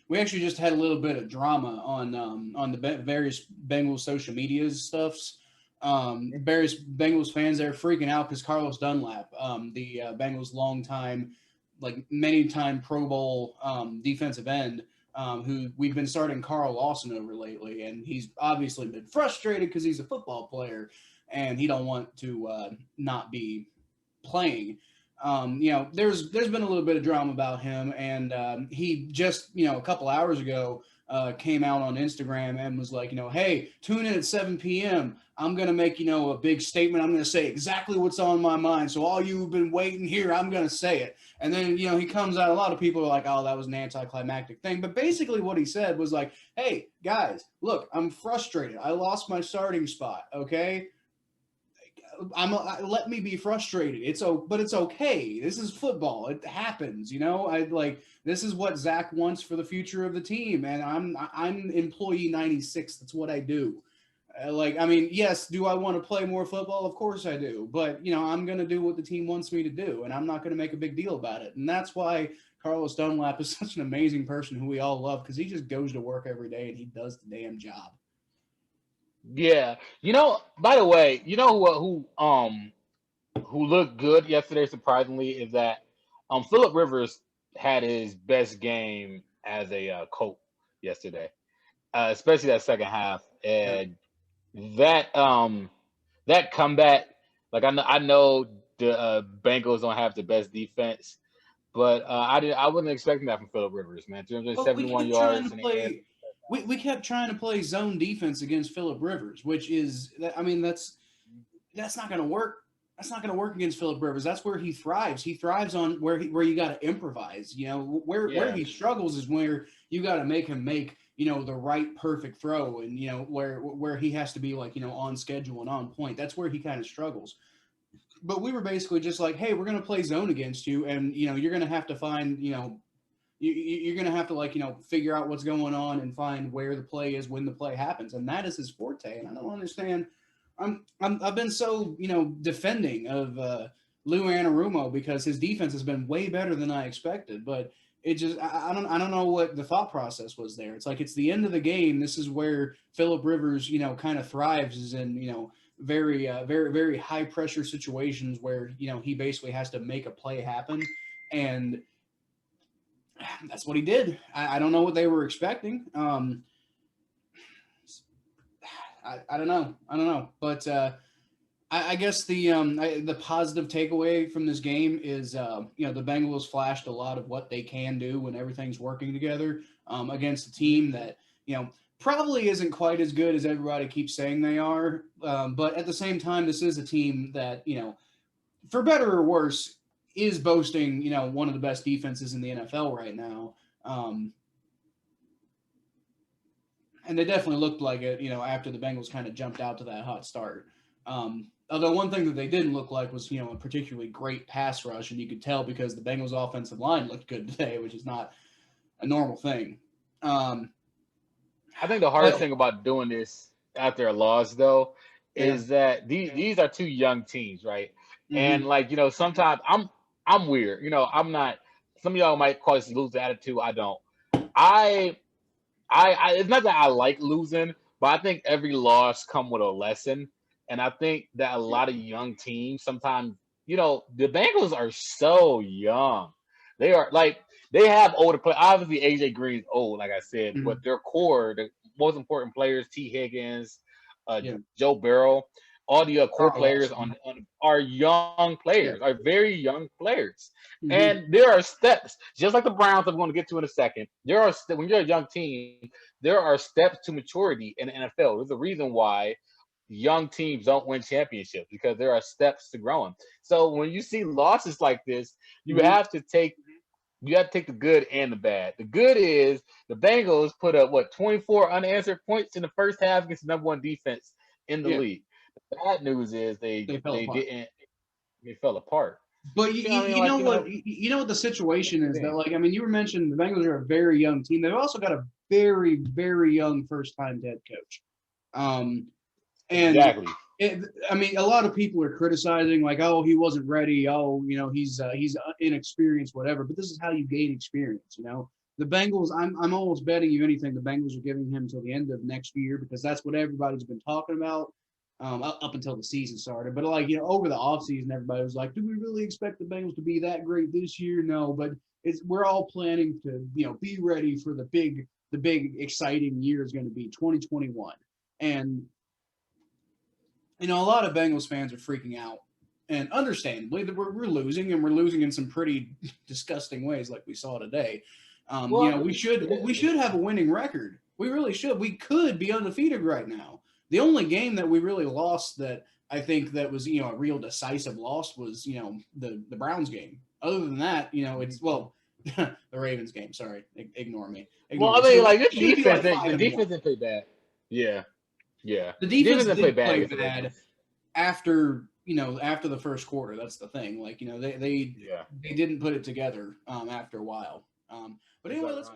we actually just had a little bit of drama on the various Bengals social media stuffs. Various Bengals fans, they're freaking out because Carlos Dunlap, the Bengals longtime, like many time Pro Bowl defensive end, who we've been starting Carl Lawson over lately, and he's obviously been frustrated because he's a football player and he don't want to not be playing. There's been a little bit of drama about him, and he just a couple hours ago came out on Instagram and was like, hey, tune in at 7 p.m. I'm gonna make a big statement. I'm gonna say exactly what's on my mind. So all you've been waiting here, I'm gonna say it. And then he comes out. A lot of people are like, oh, that was an anticlimactic thing. But basically, what he said was like, hey guys, look, I'm frustrated. I lost my starting spot. Okay, let me be frustrated. But it's okay. This is football. It happens. I like this is what Zach wants for the future of the team, and I'm employee 96. That's what I do. Yes, do I want to play more football? Of course I do. But I'm going to do what the team wants me to do, and I'm not going to make a big deal about it. And that's why Carlos Dunlap is such an amazing person who we all love because he just goes to work every day and he does the damn job. Yeah. By the way, who looked good yesterday, surprisingly, is that Philip Rivers had his best game as a Colt yesterday, especially that second half. Yeah. And that comeback, like I know the Bengals don't have the best defense, but I wasn't expecting that from Philip Rivers, man. But we 271 kept trying yards to in the air. play. We kept trying to play zone defense against Philip Rivers, which is, I mean, that's not going to work. That's not going to work against Philip Rivers. That's where he thrives. He thrives on where you got to improvise. Where Yeah. he struggles is where you got to make him make the right perfect throw, and where he has to be like on schedule and on point. That's where he kind of struggles. But we were basically just like, hey, we're going to play zone against you, and you're going to have to find you're going to have to figure out what's going on and find where the play is when the play happens, and that is his forte. And I don't understand. I've been so defending of Lou Anarumo because his defense has been way better than I expected, but it just I don't know what the thought process was there. It's like it's the end of the game. This is where Philip Rivers kind of thrives is in very very very high pressure situations where he basically has to make a play happen, and that's what he did. I don't know what they were expecting. I don't know. I don't know. But I guess the positive takeaway from this game is the Bengals flashed a lot of what they can do when everything's working together against a team that probably isn't quite as good as everybody keeps saying they are. But at the same time, this is a team that for better or worse, is boasting, one of the best defenses in the NFL right now. Um, and they definitely looked like it, after the Bengals kind of jumped out to that hot start. Although one thing that they didn't look like was, a particularly great pass rush, and you could tell because the Bengals offensive line looked good today, which is not a normal thing. Um, I think the hardest but thing about doing this after a loss, though, yeah, is that these are two young teams, right? And mm-hmm, like sometimes I'm weird. I'm not. Some of y'all might call this lose attitude. I don't. I it's not that I like losing, but I think every loss come with a lesson. And I think that a yeah, lot of young teams sometimes, the Bengals are so young. They are like they have older players. Obviously, AJ Green's old, like I said, mm-hmm, but their core, the most important players, T. Higgins, yeah, Joe Burrow, all the core Carl players Lawson, are young players, yeah, are very young players. mm-hmm, And there are steps, just like the Browns, I'm going to get to in a second. When you're a young team, there are steps to maturity in the NFL. There's a reason why young teams don't win championships because there are steps to growing. So when you see losses like this, you mm-hmm, have to take the good and the bad. The good is the Bengals put up 24 unanswered points in the first half against the number one defense in the yeah, league. The bad news is they fell they apart. didn't they fell apart. But You know what I mean? Like you know what the situation is that thing. like I mean you were mentioning the Bengals are a very young team. They've also got a very very young first time head coach. Um, and Exactly. I mean, a lot of people are criticizing, like, oh, he wasn't ready. Oh, he's inexperienced, whatever. But this is how you gain experience. The Bengals, I'm almost betting you anything the Bengals are giving him until the end of next year because that's what everybody's been talking about up until the season started. But like, over the offseason, everybody was like, do we really expect the Bengals to be that great this year? No, but we're all planning to, be ready for the big exciting year is going to be 2021. And a lot of Bengals fans are freaking out. And understandably, that we're losing, and we're losing in some pretty disgusting ways, like we saw today. We should have a winning record. We really should. We could be undefeated right now. The only game that we really lost that I think that was a real decisive loss was the Browns game. Other than that, it's the Ravens game. Sorry, ignore me. Well, I mean, like this defense, the defense didn't play bad. Yeah. The defense did play bad bad after the first quarter. That's the thing. Like they didn't put it together after a while. But anyway, let's